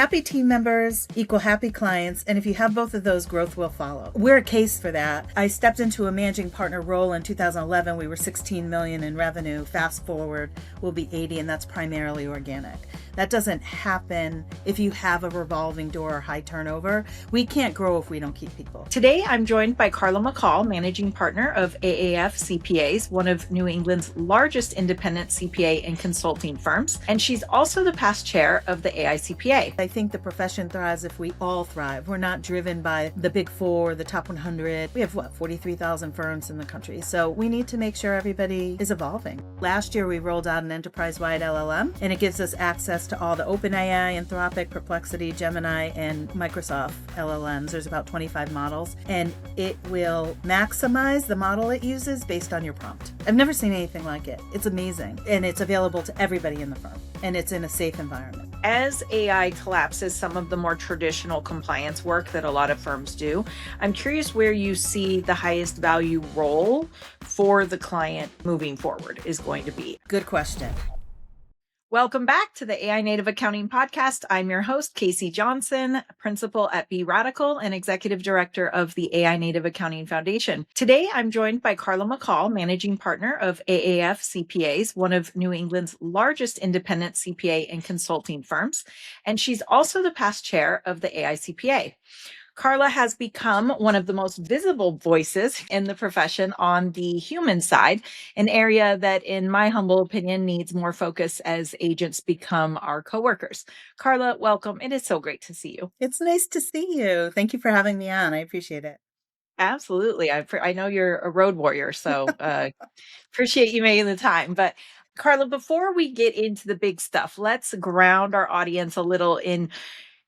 happy team members equal happy clients, and if you have both of those, growth will follow. We're a case for that. I stepped into a managing partner role in 2011. We were 16 million in revenue. Fast forward, we'll be 80, and that's primarily organic. That doesn't happen if you have a revolving door or high turnover. We can't grow if we don't keep people. Today, I'm joined by Carla McCall, Managing Partner of AAFCPAs, one of New England's largest independent CPA and consulting firms. And she's also the past chair of the AICPA. I think the profession thrives if we all thrive. We're not driven by the big four, the top 100. We have 43,000 firms in the country. So we need to make sure everybody is evolving. Last year, we rolled out an enterprise-wide LLM, and it gives us access to all the OpenAI, Anthropic, Perplexity, Gemini, and Microsoft LLMs. There's about 25 models, and it will maximize the model it uses based on your prompt. I've never seen anything like it. It's amazing, and it's available to everybody in the firm, and it's in a safe environment. As AI collapses some of the more traditional compliance work that a lot of firms do, I'm curious where you see the highest value role for the client moving forward is going to be. Good question. Welcome back to the AI Native Accounting Podcast. I'm your host, Casey Johnson, principal at Be Radical and executive director of the AI Native Accounting Foundation. Today, I'm joined by Carla McCall, managing partner of AAFCPAs, one of New England's largest independent CPA and consulting firms. And she's also the past chair of the AICPA. Carla has become one of the most visible voices in the profession on the human side, an area that, in my humble opinion, needs more focus as agents become our coworkers. Carla, welcome. It is so great to see you. It's nice to see you. Thank you for having me on. I appreciate it. Absolutely. I know you're a road warrior, so appreciate you making the time. But Carla, before we get into the big stuff, let's ground our audience a little in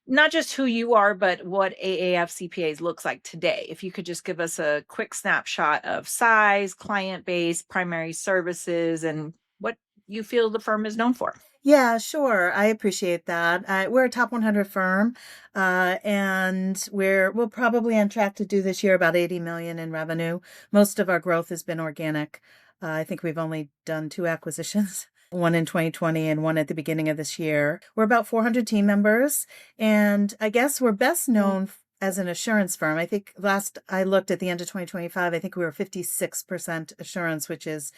not just who you are, but what AAFCPAs looks like today. If you could just give us a quick snapshot of size, client base, primary services, and what you feel the firm is known for. Yeah, sure. I appreciate that. We're a top 100 firm, and we'll probably on track to do this year about 80 million in revenue. Most of our growth has been organic. I think we've only done 2 acquisitions. One in 2020 and one at the beginning of this year. We're about 400 team members, and I guess we're best known as an assurance firm. I think last I looked at the end of 2025, I think we were 56% assurance, which is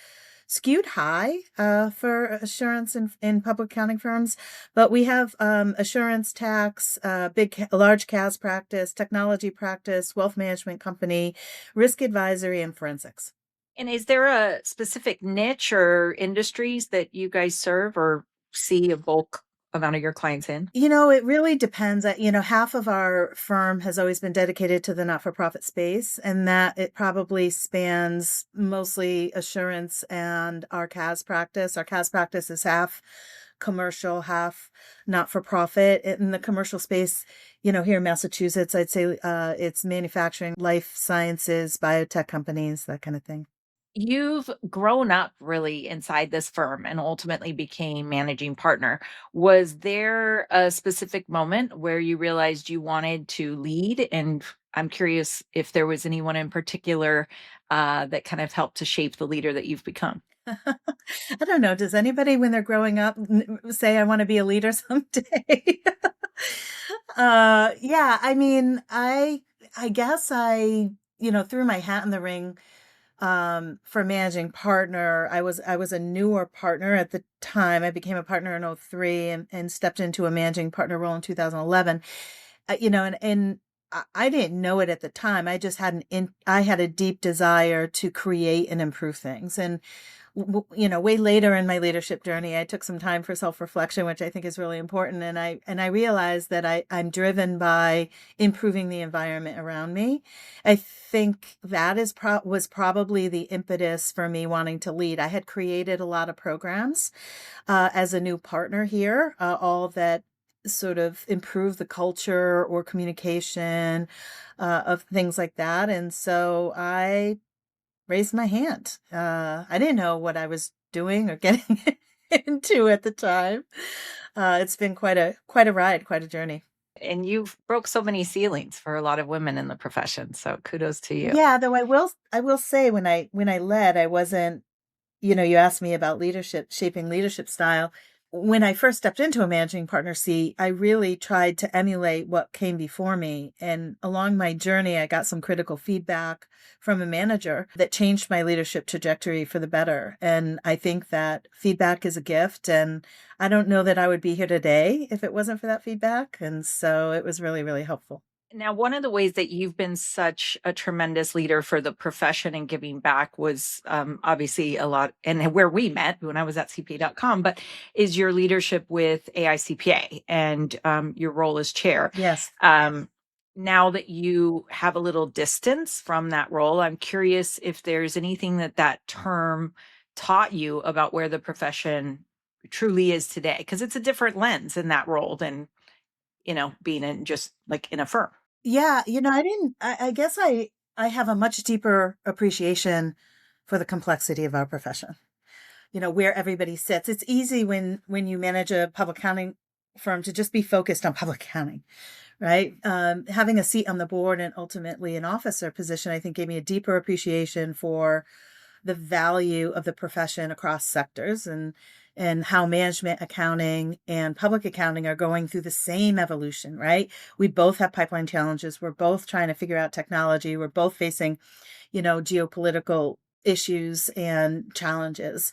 skewed high for assurance in public accounting firms. But we have assurance, tax, large CAS practice, technology practice, wealth management company, risk advisory, and forensics. And is there a specific niche or industries that you guys serve or see a bulk amount of your clients in? It really depends. Half of our firm has always been dedicated to the not-for-profit space, and that it probably spans mostly assurance and our CAS practice. Our CAS practice is half commercial, half not-for-profit. In the commercial space, here in Massachusetts, I'd say it's manufacturing, life sciences, biotech companies, that kind of thing. You've grown up really inside this firm and ultimately became managing partner. Was there a specific moment where you realized you wanted to lead? And I'm curious if there was anyone in particular that kind of helped to shape the leader that you've become. I don't know. Does anybody, when they're growing up, say, I want to be a leader someday? Yeah, I guess I threw my hat in the ring for managing partner. I was a newer partner at the time. I became a partner in 2003 and stepped into a managing partner role in 2011. And I didn't know it at the time. I just I had a deep desire to create and improve things. And way later in my leadership journey, I took some time for self-reflection, which I think is really important. And I realized that I'm driven by improving the environment around me. I think that was probably the impetus for me wanting to lead. I had created a lot of programs as a new partner here, all that sort of improve the culture or communication of things like that. And so I raised my hand. I didn't know what I was doing or getting into at the time. It's been quite a ride, quite a journey. And you've broke so many ceilings for a lot of women in the profession. So kudos to you. Yeah, though I will say when I led, I wasn't, you asked me about leadership, shaping leadership style. when I first stepped into a managing partner seat, I really tried to emulate what came before me. And along my journey, I got some critical feedback from a manager that changed my leadership trajectory for the better. And I think that feedback is a gift. And I don't know that I would be here today if it wasn't for that feedback. And so it was really, really helpful. Now, one of the ways that you've been such a tremendous leader for the profession and giving back was obviously a lot, and where we met when I was at CPA.com, but is your leadership with AICPA and your role as chair. Yes. Now that you have a little distance from that role, I'm curious if there's anything that that term taught you about where the profession truly is today, because it's a different lens in that role than, being in just like in a firm. Yeah, I didn't I guess I have a much deeper appreciation for the complexity of our profession. Where everybody sits. It's easy when you manage a public accounting firm to just be focused on public accounting, right? Having a seat on the board and ultimately an officer position, I think gave me a deeper appreciation for the value of the profession across sectors and how management accounting and public accounting are going through the same evolution, right? We both have pipeline challenges. We're both trying to figure out technology. We're both facing, geopolitical issues and challenges.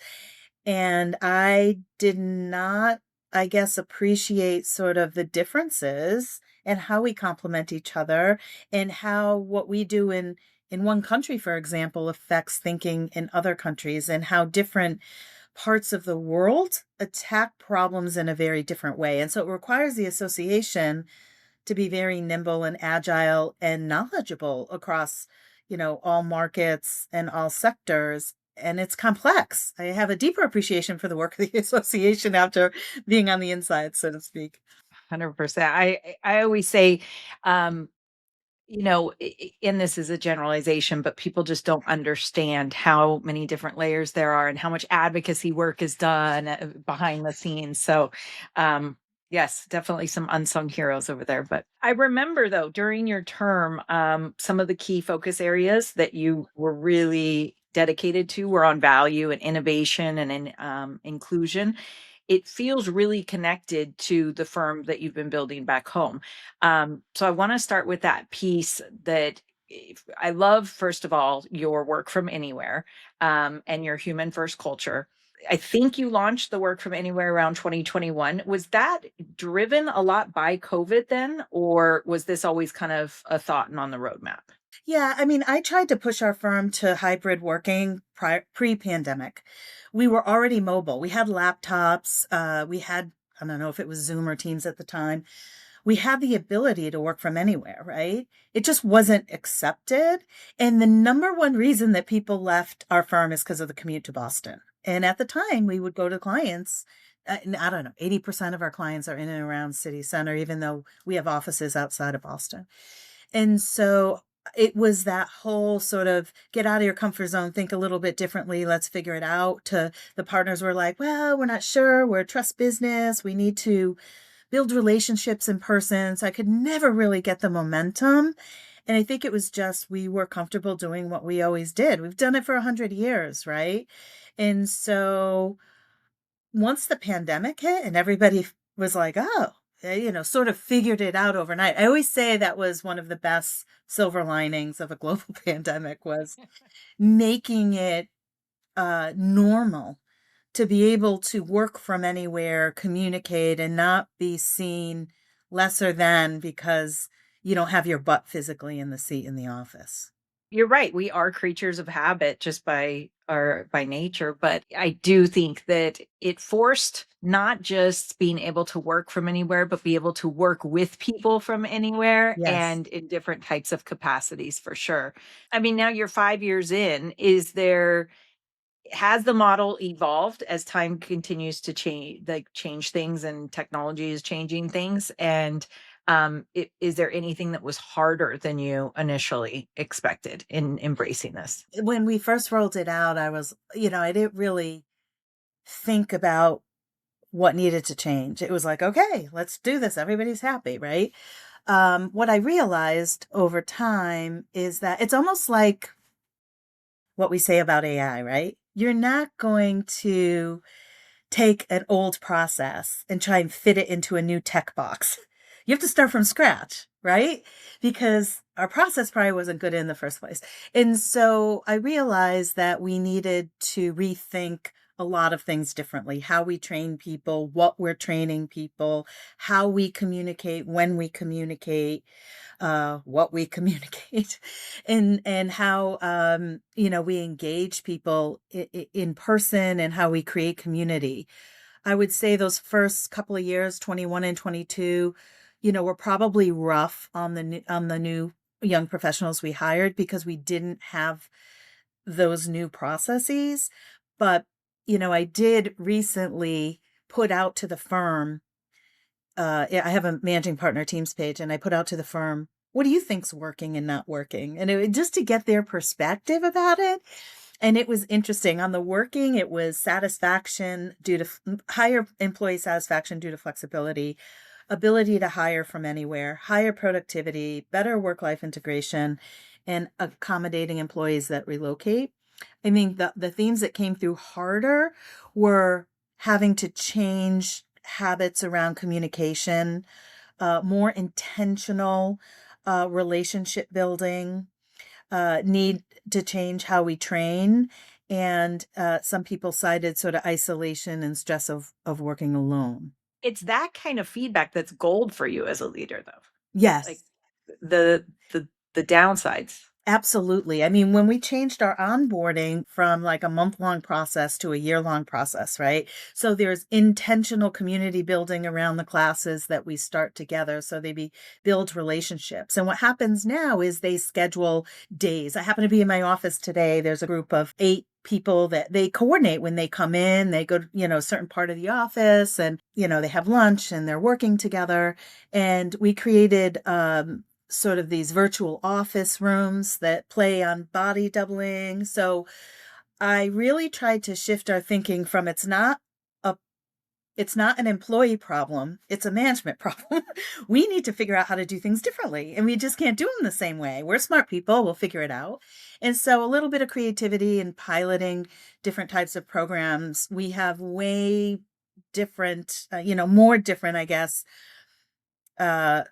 And I did not, I guess, appreciate sort of the differences and how we complement each other and how what we do in one country, for example, affects thinking in other countries and how different parts of the world attack problems in a very different way. And so it requires the association to be very nimble and agile and knowledgeable across, all markets and all sectors. And it's complex. I have a deeper appreciation for the work of the association after being on the inside, so to speak. 100%. I always say, um, and this is a generalization, but people just don't understand how many different layers there are and how much advocacy work is done behind the scenes. So, yes, definitely some unsung heroes over there. But I remember though, during your term, some of the key focus areas that you were really dedicated to were on value and innovation and inclusion. It feels really connected to the firm that you've been building back home. So I want to start with that piece that I love, first of all, your work from anywhere and your human first culture. I think you launched the work from anywhere around 2021. Was that driven a lot by COVID then, or was this always kind of a thought and on the roadmap? Yeah, I mean, I tried to push our firm to hybrid working pre-pandemic. We were already mobile. We had laptops. We had, I don't know if it was Zoom or Teams at the time. We had the ability to work from anywhere, right? It just wasn't accepted. And the number one reason that people left our firm is because of the commute to Boston. And at the time, we would go to clients. And I don't know, 80% of our clients are in and around city center, even though we have offices outside of Boston. And so it was that whole sort of get out of your comfort zone, think a little bit differently, let's figure it out. To the partners were like, well, we're not sure. We're a trust business. We need to build relationships in person. So I could never really get the momentum. And I think it was just we were comfortable doing what we always did. We've done it for 100 years, right? And so once the pandemic hit and everybody was like, oh, sort of figured it out overnight. I always say that was one of the best silver linings of a global pandemic was making it normal to be able to work from anywhere, communicate, and not be seen lesser than because you don't have your butt physically in the seat in the office. You're right. We are creatures of habit just by nature, but I do think that it forced not just being able to work from anywhere, but be able to work with people from anywhere Yes. and in different types of capacities for sure. I mean, now you're 5 years in, is there has the model evolved as time continues to change things and technology is changing things? And is there anything that was harder than you initially expected in embracing this? When we first rolled it out, I was, I didn't really think about what needed to change. It was like, okay, let's do this. Everybody's happy, right? What I realized over time is that it's almost like what we say about AI, right? You're not going to take an old process and try and fit it into a new tech box. You have to start from scratch, right? Because our process probably wasn't good in the first place. And so I realized that we needed to rethink a lot of things differently: how we train people, what we're training people, how we communicate, when we communicate, what we communicate, and how we engage people in person, and how we create community. I would say those first couple of years, 21 and 22, were probably rough on the new young professionals we hired, because we didn't have those new processes. But I did recently put out to the firm, I have a managing partner teams page, and I put out to the firm, what do you think's working and not working? And just to get their perspective about it. And it was interesting. On the working, it was satisfaction due to higher employee satisfaction due to flexibility, ability to hire from anywhere, higher productivity, better work-life integration, and accommodating employees that relocate. I mean, the themes that came through harder were having to change habits around communication, more intentional relationship building, need to change how we train. And some people cited sort of isolation and stress of working alone. It's that kind of feedback that's gold for you as a leader, though. Like Yes. the the the downsides. Absolutely. I mean, when we changed our onboarding from like a month-long process to a year-long process, right? So there's intentional community building around the classes that we start together. So build relationships. And what happens now is they schedule days. I happen to be in my office today. There's a group of 8 people that they coordinate when they come in. They go to, a certain part of the office, and, they have lunch and they're working together. And we created, sort of these virtual office rooms that play on body doubling. So I really tried to shift our thinking from a it's not an employee problem, it's a management problem. We need to figure out how to do things differently, and we just can't do them the same way. We're smart people, we'll figure it out. And so a little bit of creativity and piloting different types of programs. We have way different, more different, I guess, uh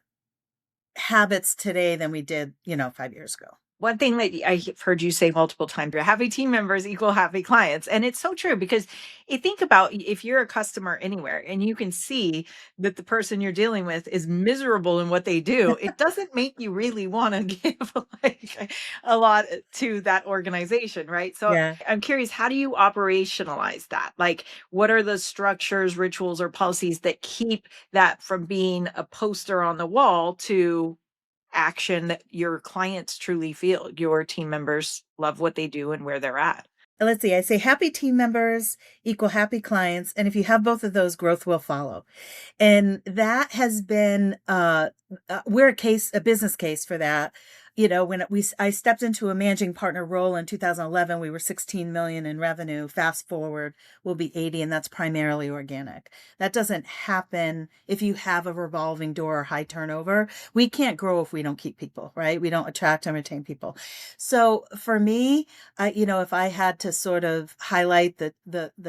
habits today than we did, 5 years ago. One thing that I've heard you say multiple times, happy team members equal happy clients. And it's so true, because you think about, if you're a customer anywhere and you can see that the person you're dealing with is miserable in what they do, it doesn't make you really want to give like a lot to that organization, right? So Yeah. I'm curious, how do you operationalize that? Like, what are the structures, rituals, or policies that keep that from being a poster on the wall to action that your clients truly feel your team members love what they do and where they're at? Let's see, I say happy team members equal happy clients. And if you have both of those, growth will follow. And that has been, we're a business case for that. When I stepped into a managing partner role in 2011, we were 16 million in revenue. Fast forward, we'll be 80, and that's primarily organic. That doesn't happen if you have a revolving door or high turnover. We can't grow if we don't keep people, right? We don't attract and retain people. So for me, if I had to sort of highlight the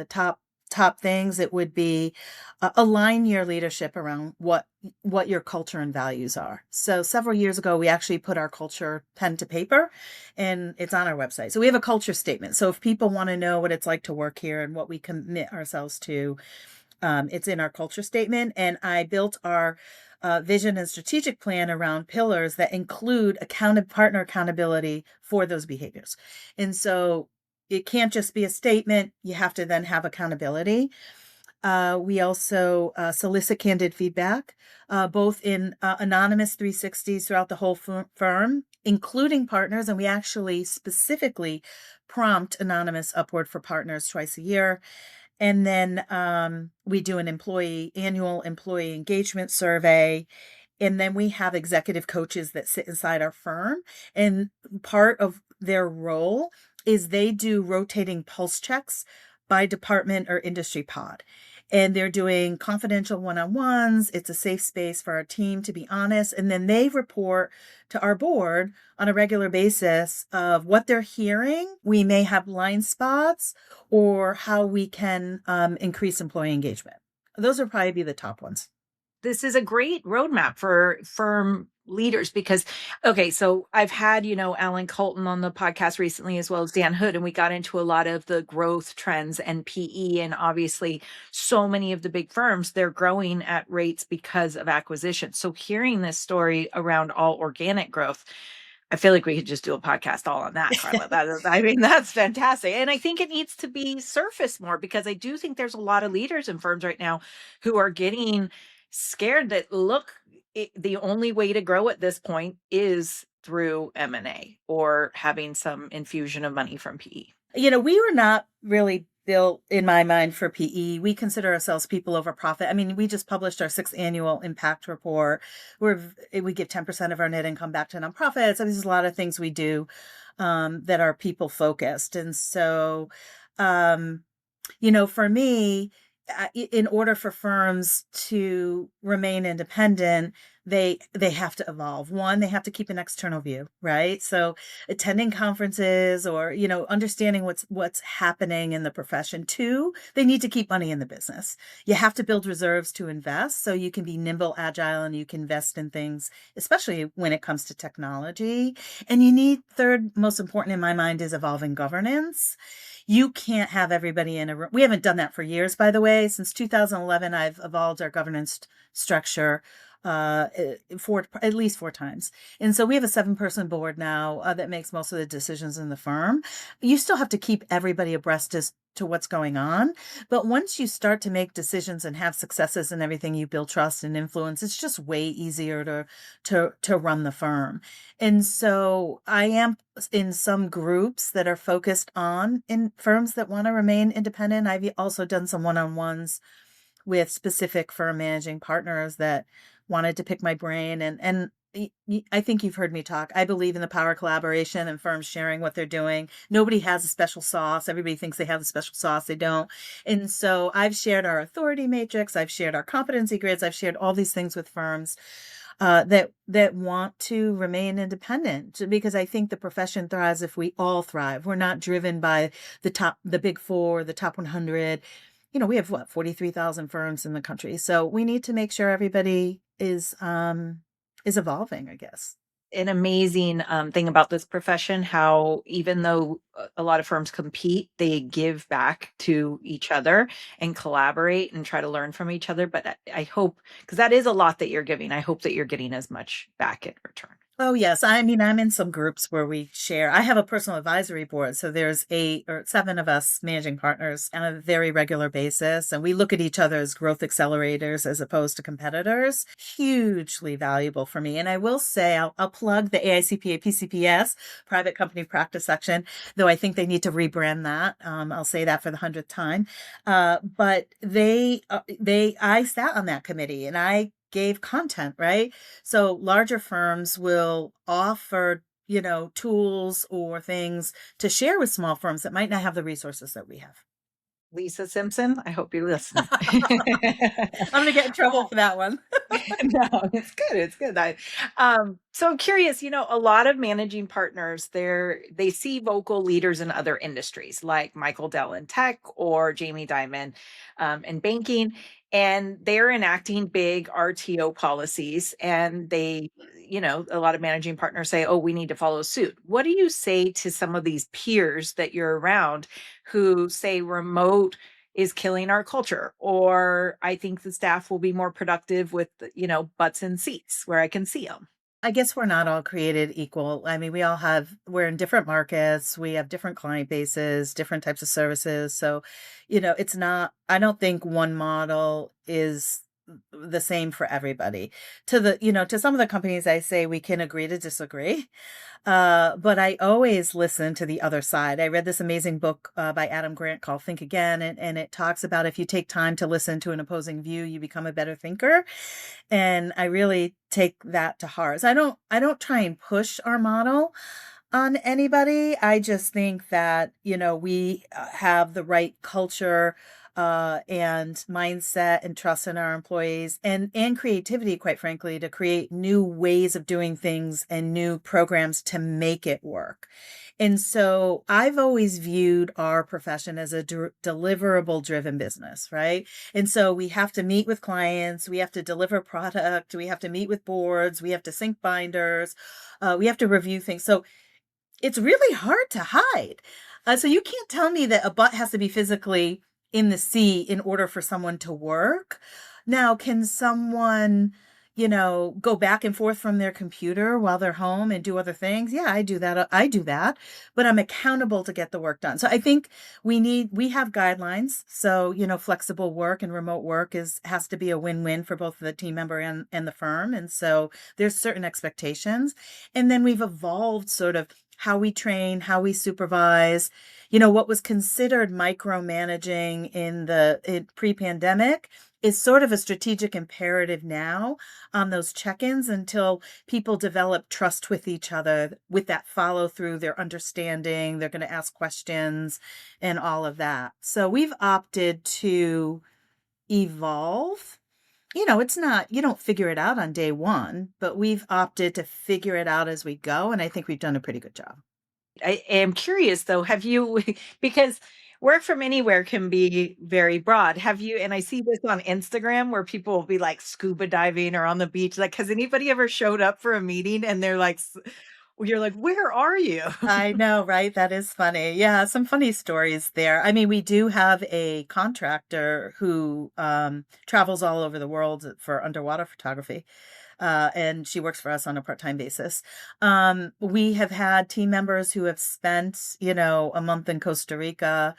top things, it would be align your leadership around what your culture and values are. So several years ago, we actually put our culture pen to paper, and it's on our website. So we have a culture statement. So if people want to know what it's like to work here and what we commit ourselves to, it's in our culture statement. And I built our vision and strategic plan around pillars that include partner accountability for those behaviors. And so it can't just be a statement. You have to then have accountability. We also solicit candid feedback, both in anonymous 360s throughout the whole firm, including partners. And we actually specifically prompt anonymous upward for partners twice a year. And then we do an annual employee engagement survey. And then we have executive coaches that sit inside our firm. And part of their role is they do rotating pulse checks by department or industry pod. and they're doing confidential one-on-ones. It's a safe space for our team to be honest. And then they report to our board on a regular basis of what they're hearing. We may have blind spots or how we can increase employee engagement. Those would probably be the top ones. This is a great roadmap for firm leaders because, okay, so I've had, Alan Colton on the podcast recently, as well as Dan Hood, and we got into a lot of the growth trends and PE. And obviously, so many of the big firms, they're growing at rates because of acquisition. So hearing this story around all organic growth, I feel like we could just do a podcast all on that, Carla. I mean, that's fantastic. And I think it needs to be surfaced more because I do think there's a lot of leaders in firms right now who are getting scared that, look, the only way to grow at this point is through M&A or having some infusion of money from PE. We were not really built in my mind for PE. We consider ourselves people over profit. I mean, we just published our 6th annual impact report where we give 10% of our net income back to nonprofits. I mean, there's a lot of things we do that are people focused. And so, for me, in order for firms to remain independent, they have to evolve. One, they have to keep an external view, right? So attending conferences or, understanding what's happening in the profession. Two, they need to keep money in the business. You have to build reserves to invest so you can be nimble, agile, and you can invest in things, especially when it comes to technology. And you need, third, most important in my mind, is evolving governance. You can't have everybody in a room. We haven't done that for years, by the way. Since 2011, I've evolved our governance structure at least 4 times. And so we have a 7-person board now that makes most of the decisions in the firm. You still have to keep everybody abreast as to what's going on. But once you start to make decisions and have successes and everything, you build trust and influence. It's just way easier to run the firm. And so I am in some groups that are focused on in firms that want to remain independent. I've also done some one-on-ones with specific firm managing partners that wanted to pick my brain. And I think you've heard me talk. I believe in the power of collaboration and firms sharing what they're doing. Nobody has a special sauce. Everybody thinks they have a special sauce. They don't. And so I've shared our authority matrix. I've shared our competency grids. I've shared all these things with firms that want to remain independent, because I think the profession thrives if we all thrive. We're not driven by the big 4, the top 100. We have 43,000 firms in the country. So we need to make sure everybody is evolving, I guess. An amazing thing about this profession, how even though a lot of firms compete, they give back to each other and collaborate and try to learn from each other. But I hope, because that is a lot that you're giving, I hope that you're getting as much back in return. Oh, yes. I mean, I'm in some groups where we share. I have a personal advisory board. So there's 8 or 7 of us managing partners on a very regular basis. And we look at each other as growth accelerators as opposed to competitors. Hugely valuable for me. And I will say, I'll plug the AICPA PCPS, private company practice section, though I think they need to rebrand that. I'll say that for the 100th time. But I sat on that committee and I gave content, right? So larger firms will offer, tools or things to share with small firms that might not have the resources that we have. Lisa Simpson, I hope you listen. I'm going to get in trouble for that one. No, it's good. It's good. So I'm curious, a lot of managing partners, they see vocal leaders in other industries like Michael Dell in tech or Jamie Dimon in banking, and they're enacting big RTO policies. And a lot of managing partners say, oh, we need to follow suit. What do you say to some of these peers that you're around who say remote is killing our culture, or I think the staff will be more productive with, butts in seats where I can see them? I guess we're not all created equal. I mean, we're in different markets. We have different client bases, different types of services. So, I don't think one model is the same for everybody. To some of the companies, I say we can agree to disagree. But I always listen to the other side. I read this amazing book by Adam Grant called Think Again, and it talks about if you take time to listen to an opposing view, you become a better thinker. And I really take that to heart. So I don't try and push our model on anybody. I just think that, we have the right culture and mindset and trust in our employees and creativity, quite frankly, to create new ways of doing things and new programs to make it work. And so I've always viewed our profession as a deliverable driven business, right? And so we have to meet with clients, we have to deliver product, we have to meet with boards, we have to sync binders, we have to review things. So it's really hard to hide. So you can't tell me that a butt has to be physically in the seat in order for someone to work. Now, can someone, go back and forth from their computer while they're home and do other things? Yeah, I do that. I do that, but I'm accountable to get the work done. So I think we have guidelines. So, flexible work and remote work has to be a win-win for both the team member and the firm. And so there's certain expectations. And then we've evolved sort of how we train, how we supervise, what was considered micromanaging in pre-pandemic is sort of a strategic imperative now on those check-ins until people develop trust with each other, with that follow through, their understanding, they're going to ask questions and all of that. So we've opted to evolve. It's not, you don't figure it out on day one, but we've opted to figure it out as we go. And I think we've done a pretty good job. I am curious though, have you, because work from anywhere can be very broad. Have you, and I see this on Instagram where people will be like scuba diving or on the beach. Like, has anybody ever showed up for a meeting and they're like, you're like, where are you? I know, right? That is funny. Yeah, some funny stories there. I mean, we do have a contractor who travels all over the world for underwater photography. And she works for us on a part-time basis. We have had team members who have spent, a month in Costa Rica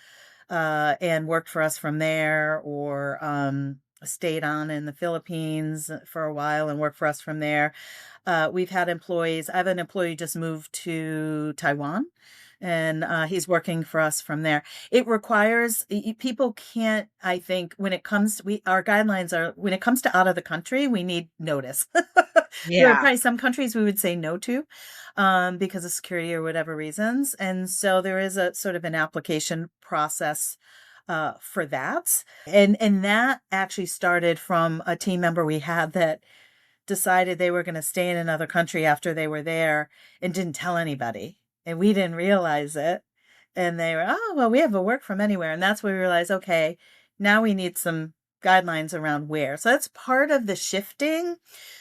and worked for us from there, or stayed on in the Philippines for a while and worked for us from there. We've had employees. I have an employee just moved to Taiwan, and he's working for us from there. It requires people can't. I think when it comes, our guidelines are when it comes to out of the country, we need notice. There are Yeah. probably some countries we would say no to, because of security or whatever reasons, and so there is a sort of an application process for that, and that actually started from a team member we had that decided they were going to stay in another country after they were there and didn't tell anybody. And we didn't realize it. And they were, oh, well, we have a work from anywhere. And that's when we realized, okay, now we need some guidelines around where. So that's part of the shifting.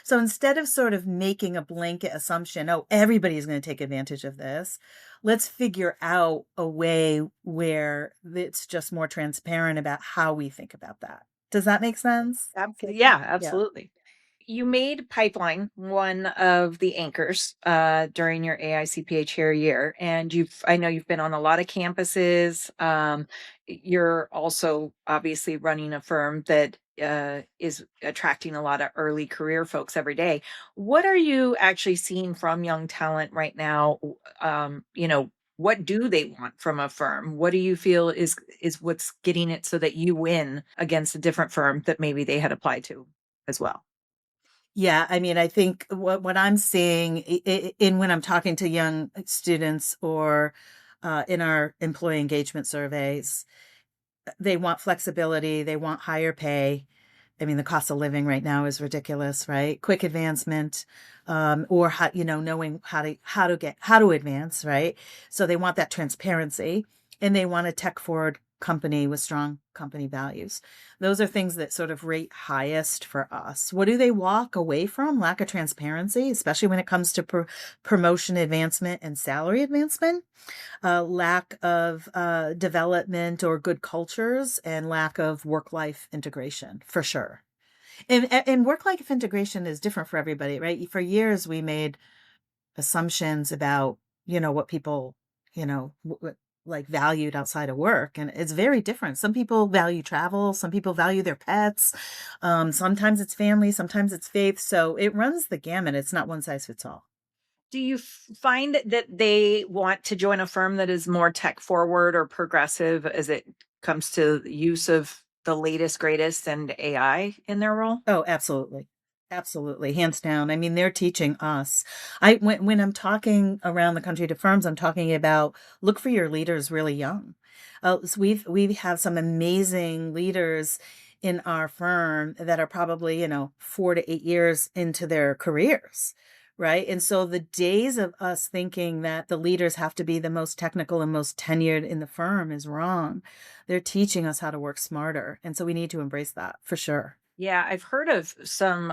So instead of sort of making a blanket assumption, oh, everybody's going to take advantage of this, let's figure out a way where it's just more transparent about how we think about that. Does that make sense? Yeah, Yeah. absolutely. You made pipeline one of the anchors during your AICPA chair year, and I know you've been on a lot of campuses. You're also obviously running a firm that is attracting a lot of early career folks every day. What are you actually seeing from young talent right now? What do they want from a firm? What do you feel is what's getting it so that you win against a different firm that maybe they had applied to as well? Yeah, I mean, I think what I'm seeing in when I'm talking to young students or in our employee engagement surveys, they want flexibility, they want higher pay. I mean, the cost of living right now is ridiculous, right? Quick advancement, or how, knowing how to advance, right? So they want that transparency, and they want a tech forward company with strong company values. Those are things that sort of rate highest for us. What do they walk away from? Lack of transparency, especially when it comes to promotion advancement and salary advancement, lack of development or good cultures, and lack of work life integration, for sure. And work life integration is different for everybody, right? For years, we made assumptions about, what people, like valued outside of work. And it's very different. Some people value travel, some people value their pets. Sometimes it's family, sometimes it's faith. So it runs the gamut. It's not one size fits all. Do you find that they want to join a firm that is more tech forward or progressive as it comes to the use of the latest, greatest and AI in their role? Oh, absolutely. Absolutely. Hands down. I mean, they're teaching us. When I'm talking around the country to firms, I'm talking about look for your leaders really young. So we have some amazing leaders in our firm that are probably, 4 to 8 years into their careers, right? And so the days of us thinking that the leaders have to be the most technical and most tenured in the firm is wrong. They're teaching us how to work smarter. And so we need to embrace that for sure. Yeah, I've heard of some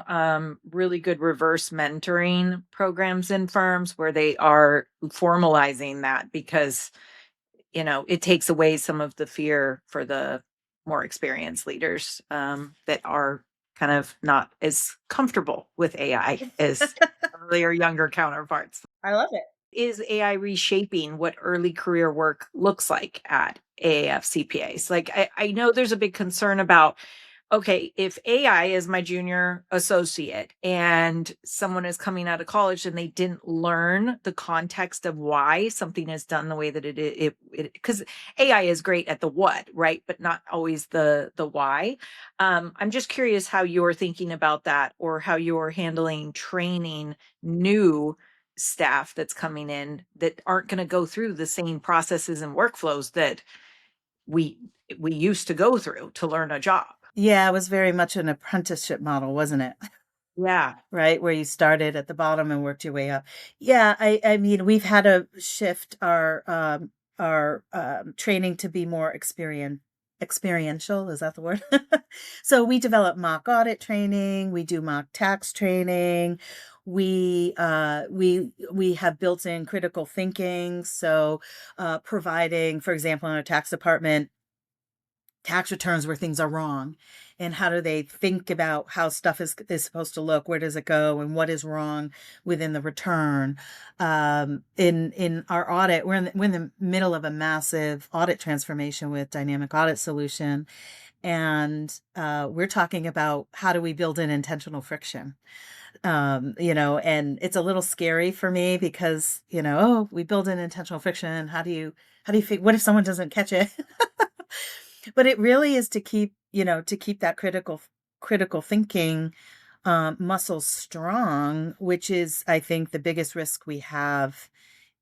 really good reverse mentoring programs in firms where they are formalizing that because, it takes away some of the fear for the more experienced leaders that are kind of not as comfortable with AI as their younger counterparts. I love it. Is AI reshaping what early career work looks like at AAFCPAs? Like, I know there's a big concern about, okay, if AI is my junior associate and someone is coming out of college and they didn't learn the context of why something is done the way that it because AI is great at the what, right? But not always the why. I'm just curious how you're thinking about that or how you're handling training new staff that's coming in that aren't going to go through the same processes and workflows that we we used to go through to learn a job. Yeah, it was very much an apprenticeship model, wasn't it? Yeah. Right, where you started at the bottom and worked your way up. Yeah, I mean, we've had to shift our training to be more experiential, is that the word? So we develop mock audit training, we do mock tax training, we have built in critical thinking, so providing, for example, in our tax department, tax returns where things are wrong, and how do they think about how stuff is supposed to look, where does it go, and what is wrong within the return. In our audit, we're in the middle of a massive audit transformation with dynamic audit solution, and we're talking about how do we build in intentional friction. And it's a little scary for me because, oh, we build in intentional friction, what if someone doesn't catch it? But it really is to keep that critical thinking muscle strong, which is, I think, the biggest risk we have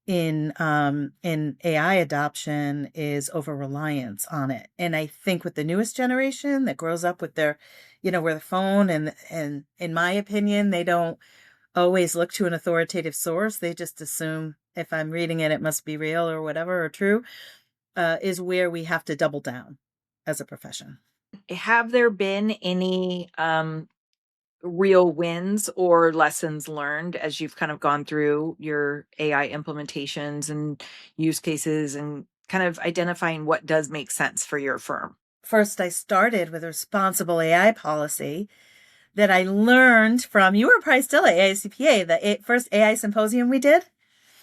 in AI adoption is over reliance on it. And I think with the newest generation that grows up with with a phone, and in my opinion, they don't always look to an authoritative source. They just assume if I'm reading it, it must be real or whatever or true, is where we have to double down as a profession. Have there been any real wins or lessons learned as you've kind of gone through your AI implementations and use cases and kind of identifying what does make sense for your firm? First, I started with a responsible AI policy that I learned from, you were probably still at AICPA, the first AI symposium we did.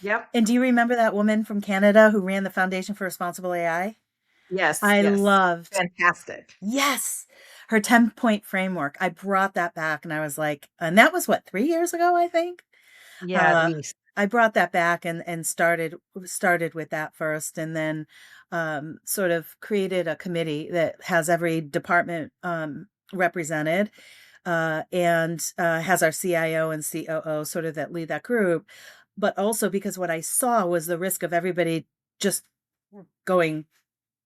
Yep. And do you remember that woman from Canada who ran the Foundation for Responsible AI? Yes. I Yes. loved, Fantastic. yes, her 10-point framework. I brought that back and I was like, and that was what, 3 years ago, I think? Yeah, at Uh, least. I brought that back and started with that first, and then sort of created a committee that has every department represented, and has our CIO and COO sort of that lead that group. But also because what I saw was the risk of everybody just going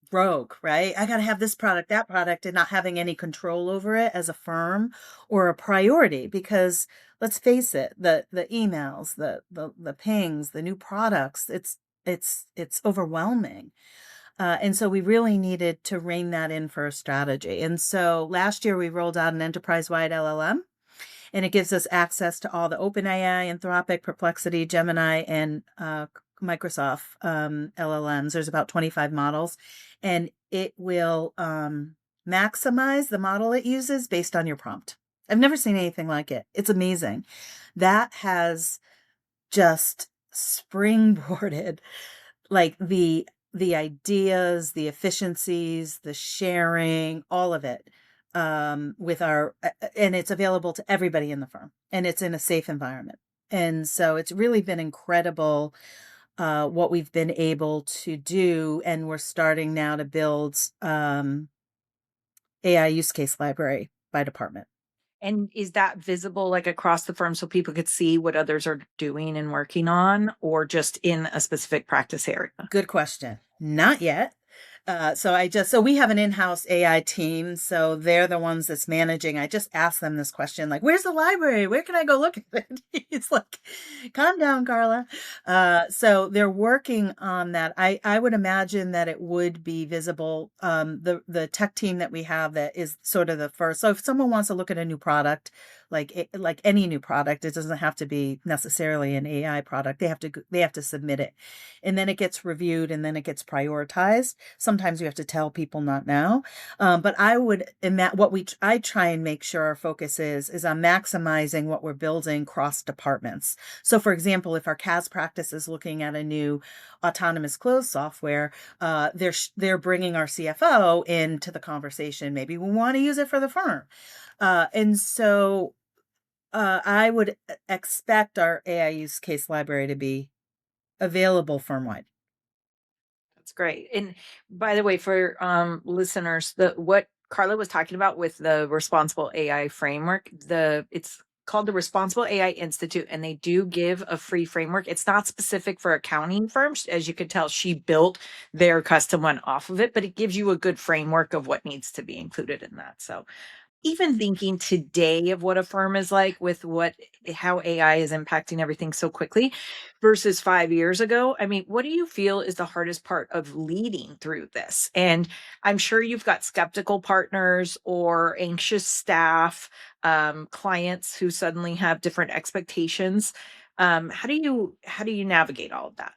rogue, right? I got to have this product, that product, and not having any control over it as a firm or a priority. Because let's face it, the emails, the pings, the new products, it's overwhelming. And so we really needed to rein that in for a strategy. And so last year we rolled out an enterprise-wide LLM, and it gives us access to all the OpenAI, Anthropic, Perplexity, Gemini, and Microsoft LLMs. There's about 25 models, and it will maximize the model it uses based on your prompt. I've never seen anything like it. It's amazing. That has just springboarded like the ideas, the efficiencies, the sharing, all of it, with our and it's available to everybody in the firm, and it's in a safe environment. And so it's really been incredible what we've been able to do, and we're starting now to build AI use case library by department. And is that visible like across the firm so people could see what others are doing and working on or just in a specific practice area? Good question. Not yet. So we have an in-house AI team, so they're the ones that's managing. I just asked them this question, like, "Where's the library? Where can I go look at it?" He's like, "Calm down, Carla." So they're working on that. I would imagine that it would be visible. The tech team that we have that is sort of the first. So if someone wants to look at a new product, like any new product, it doesn't have to be necessarily an AI product. They have to submit it, and then it gets reviewed, and then it gets prioritized. Sometimes you have to tell people not now. But I would I try and make sure our focus is on maximizing what we're building cross departments. So for example, if our CAS practice is looking at a new autonomous close software, they're bringing our CFO into the conversation. Maybe we want to use it for the firm. I would expect our AI use case library to be available firm-wide. That's great. And by the way, for listeners, the what Carla was talking about with the responsible AI framework, it's called the Responsible AI Institute, and they do give a free framework. It's not specific for accounting firms. As you could tell, she built their custom one off of it, but it gives you a good framework of what needs to be included in that. So even thinking today of what a firm is like with how AI is impacting everything so quickly versus 5 years ago. I mean, what do you feel is the hardest part of leading through this? And I'm sure you've got skeptical partners or anxious staff, clients who suddenly have different expectations. How do you navigate all of that?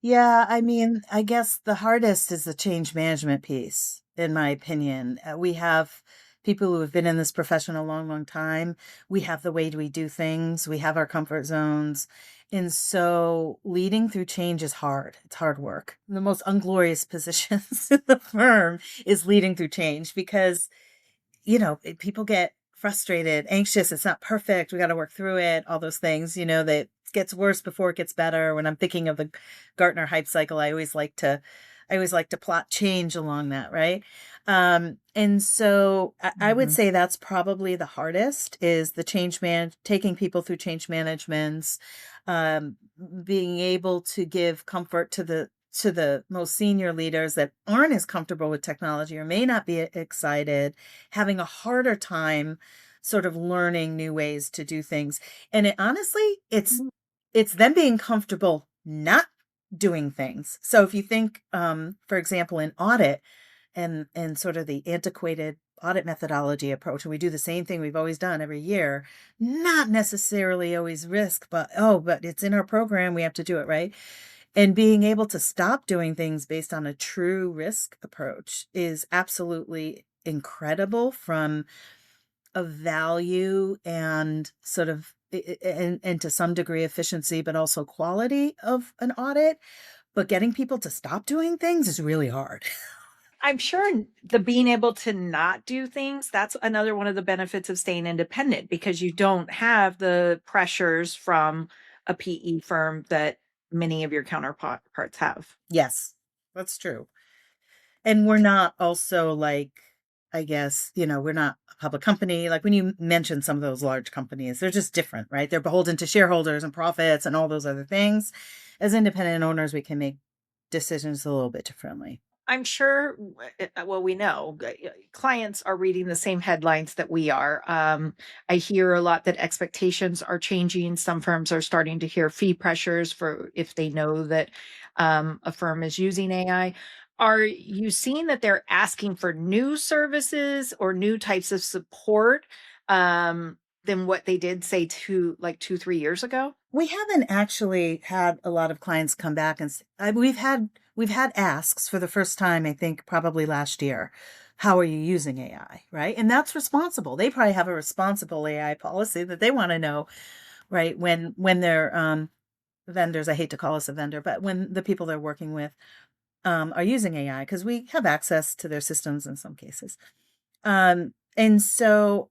Yeah, I mean, I guess the hardest is the change management piece, in my opinion. We have people who have been in this profession a long, long time. We have the way we do things, we have our comfort zones. And so leading through change is hard. It's hard work. The most unglorious positions in the firm is leading through change because people get frustrated, anxious. It's not perfect. We got to work through it. All those things, that it gets worse before it gets better. When I'm thinking of the Gartner hype cycle, I always like to plot change along that, right? And so I would Mhm. say that's probably the hardest is the taking people through change managements, um, being able to give comfort to the most senior leaders that aren't as comfortable with technology or may not be excited, having a harder time sort of learning new ways to do things. And honestly, it's them being comfortable not doing things. So if you think, for example, in audit and sort of the antiquated audit methodology approach, and we do the same thing we've always done every year, not necessarily always risk, but it's in our program, we have to do it, right? And being able to stop doing things based on a true risk approach is absolutely incredible from a value and sort of and to some degree efficiency, but also quality of an audit. But getting people to stop doing things is really hard. I'm sure the being able to not do things, that's another one of the benefits of staying independent because you don't have the pressures from a PE firm that many of your counterparts have. Yes, that's true. And we're not also like, I guess, we're not a public company. Like when you mention some of those large companies, they're just different, right? They're beholden to shareholders and profits and all those other things. As independent owners, we can make decisions a little bit differently. I'm sure, well, we know clients are reading the same headlines that we are. I hear a lot that expectations are changing. Some firms are starting to hear fee pressures for if they know that a firm is using AI. Are you seeing that they're asking for new services or new types of support than what they did, say, 2, 3 years ago? We haven't actually had a lot of clients come back and we've had asks for the first time, I think probably last year. How are you using AI, right? And that's responsible. They probably have a responsible AI policy that they want to know, right? When they're vendors, I hate to call us a vendor, but when the people they're working with are using AI, because we have access to their systems in some cases. And so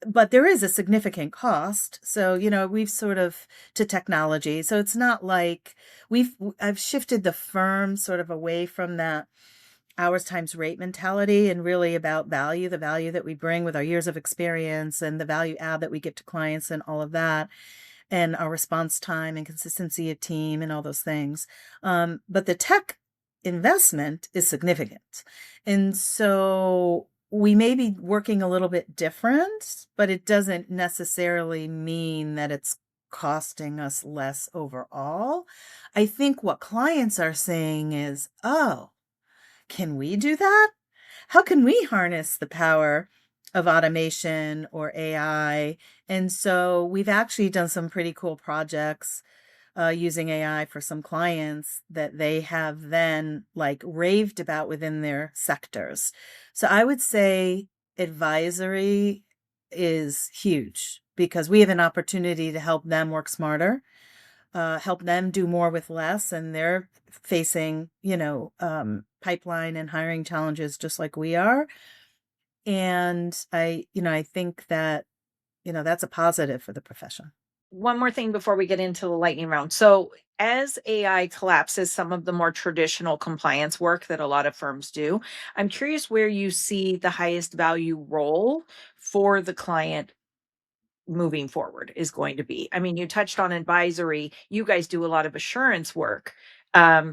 but there is a significant cost. So, we've sort of to technology. So it's not like I've shifted the firm sort of away from that hours times rate mentality and really about value, the value that we bring with our years of experience and the value add that we give to clients and all of that, and our response time and consistency of team and all those things. But the tech investment is significant. And so we may be working a little bit different, but it doesn't necessarily mean that it's costing us less overall. I think what clients are saying is, oh, can we do that? How can we harness the power of automation or AI? And so we've actually done some pretty cool projects using AI for some clients that they have then like raved about within their sectors. So I would say advisory is huge because we have an opportunity to help them work smarter, help them do more with less, and they're facing, pipeline and hiring challenges just like we are. And I think that, that's a positive for the profession. One more thing before we get into the lightning round. So, as AI collapses some of the more traditional compliance work that a lot of firms do, I'm curious where you see the highest value role for the client moving forward is going to be. I mean, you touched on advisory. You guys do a lot of assurance work.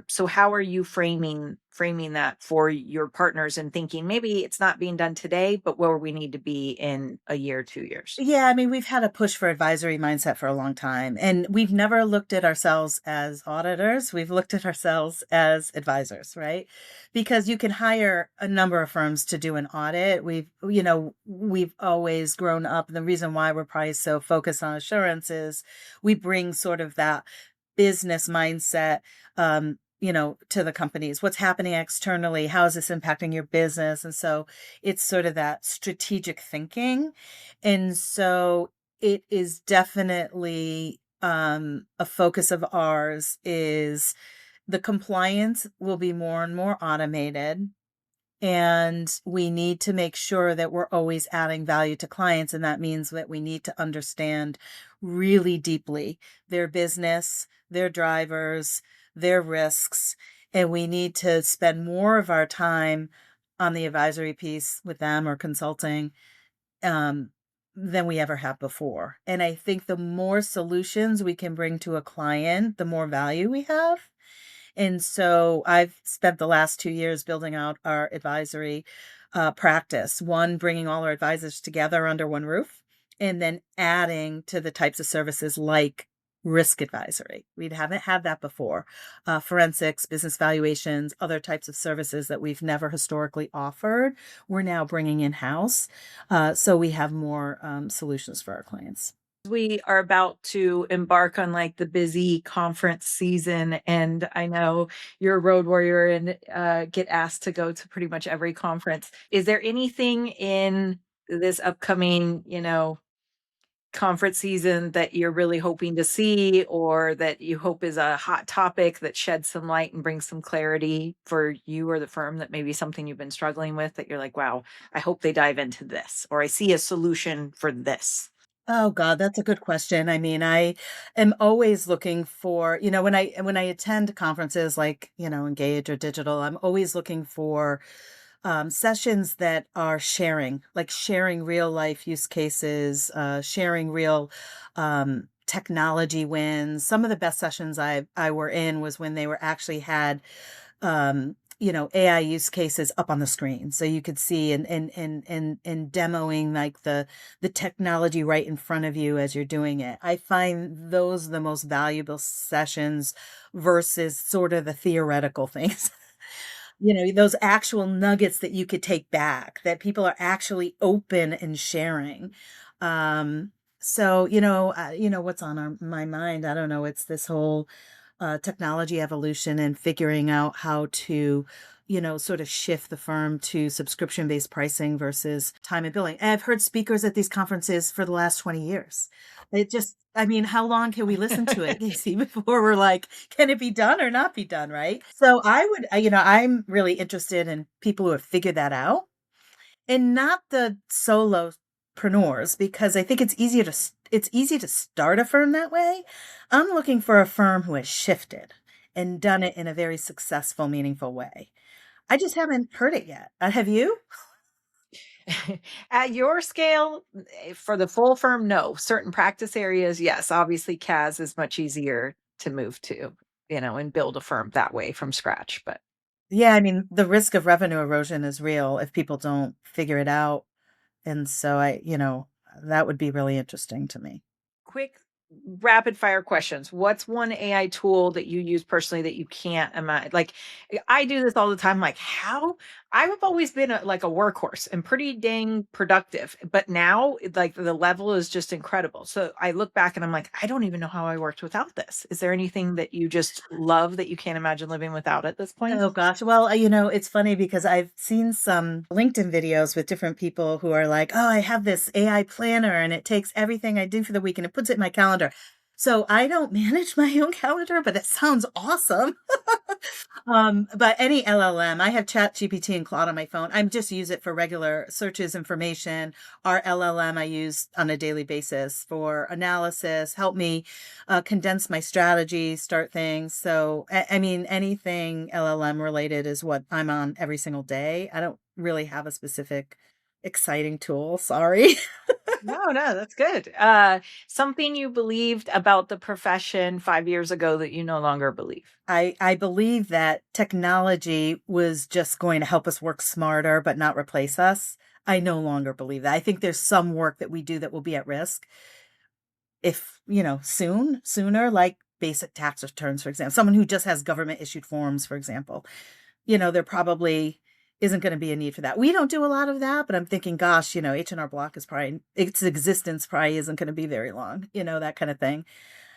So how are you framing that for your partners and thinking maybe it's not being done today, but where we need to be in a year, 2 years? Yeah, I mean, we've had a push for advisory mindset for a long time, and we've never looked at ourselves as auditors. We've looked at ourselves as advisors, right? Because you can hire a number of firms to do an audit. We've always grown up. And the reason why we're probably so focused on assurance is we bring sort of that business mindset, to the companies. What's happening externally? How is this impacting your business? And so it's sort of that strategic thinking. And so it is definitely a focus of ours is the compliance will be more and more automated, and we need to make sure that we're always adding value to clients. And that means that we need to understand really deeply their business, their drivers, their risks. And we need to spend more of our time on the advisory piece with them or consulting um, than we ever have before. And I think the more solutions we can bring to a client, the more value we have. And so I've spent the last 2 years building out our advisory practice. One, bringing all our advisors together under one roof, and then adding to the types of services like risk advisory. We haven't had that before. Forensics, business valuations, other types of services that we've never historically offered, we're now bringing in house. So we have more solutions for our clients. We are about to embark on like the busy conference season, and I know you're a road warrior and get asked to go to pretty much every conference. Is there anything in this upcoming, conference season that you're really hoping to see or that you hope is a hot topic that sheds some light and brings some clarity for you or the firm, that maybe something you've been struggling with that you're like, wow, I hope they dive into this, or I see a solution for this? Oh God, that's a good question. I mean, I am always looking for, when I attend conferences like, Engage or Digital, I'm always looking for sessions that are sharing, like sharing real life use cases, sharing real technology wins. Some of the best sessions I were in was when they were actually had AI use cases up on the screen. So you could see and demoing like the technology right in front of you as you're doing it. I find those the most valuable sessions versus sort of the theoretical things. Those actual nuggets that you could take back, that people are actually open and sharing. So, what's on my mind? I don't know. It's this whole technology evolution and figuring out how to, sort of shift the firm to subscription-based pricing versus time and billing. And I've heard speakers at these conferences for the last 20 years. I mean, how long can we listen to it, Casey, before we're like, can it be done or not be done, right? So I'm really interested in people who have figured that out, and not the solopreneurs, because I think it's easy to start a firm that way. I'm looking for a firm who has shifted and done it in a very successful, meaningful way. I just haven't heard it yet. Have you? At your scale, for the full firm, no. Certain practice areas, yes. Obviously, CAS is much easier to move to, and build a firm that way from scratch. But Yeah, I mean, the risk of revenue erosion is real if people don't figure it out. And so that would be really interesting to me. Quick rapid fire questions. What's one AI tool that you use personally that you can't imagine? Like I do this all the time. Like how I've always been like a workhorse and pretty dang productive, but now like the level is just incredible. So I look back and I'm like, I don't even know how I worked without this. Is there anything that you just love that you can't imagine living without at this point? Oh gosh. Well, it's funny because I've seen some LinkedIn videos with different people who are like, "Oh, I have this AI planner and it takes everything I do for the week and it puts it in my calendar." So I don't manage my own calendar, but that sounds awesome. But any LLM, I have Chat GPT and Claude on my phone. I just use it for regular searches, information. Our LLM I use on a daily basis for analysis, help me condense my strategy, start things. So, I mean, anything LLM related is what I'm on every single day. I don't really have a specific exciting tool. Sorry. No, no, that's good. Something you believed about the profession 5 years ago that you no longer believe. I believe that technology was just going to help us work smarter, but not replace us. I no longer believe that. I think there's some work that we do that will be at risk if, sooner, like basic tax returns, for example. Someone who just has government issued forms, for example, there probably isn't going to be a need for that. We don't do a lot of that, but I'm thinking, gosh, H&R Block is probably, its existence probably isn't going to be very long, that kind of thing.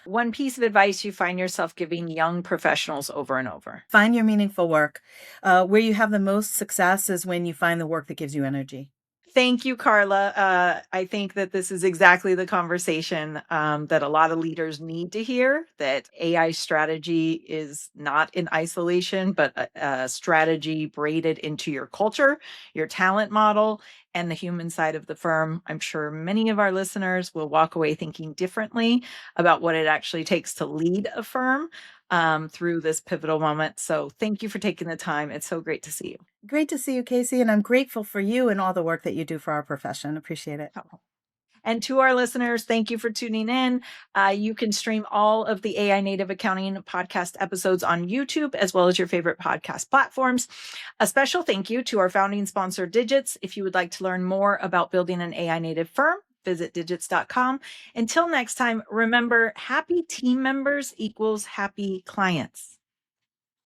One piece of advice you find yourself giving young professionals over and over. Find your meaningful work. Where you have the most success is when you find the work that gives you energy. Thank you, Carla. I think that this is exactly the conversation that a lot of leaders need to hear, that AI strategy is not in isolation, but a strategy braided into your culture, your talent model, and the human side of the firm. I'm sure many of our listeners will walk away thinking differently about what it actually takes to lead a firm through this pivotal moment. So thank you for taking the time. It's so great to see you. Great to see you, Casey, and I'm grateful for you and all the work that you do for our profession. Appreciate it. Oh. And to our listeners, thank you for tuning in. You can stream all of the AI Native Accounting podcast episodes on YouTube, as well as your favorite podcast platforms. A special thank you to our founding sponsor, Digits. If you would like to learn more about building an AI native firm, visit digits.com. Until next time, remember happy team members equals happy clients.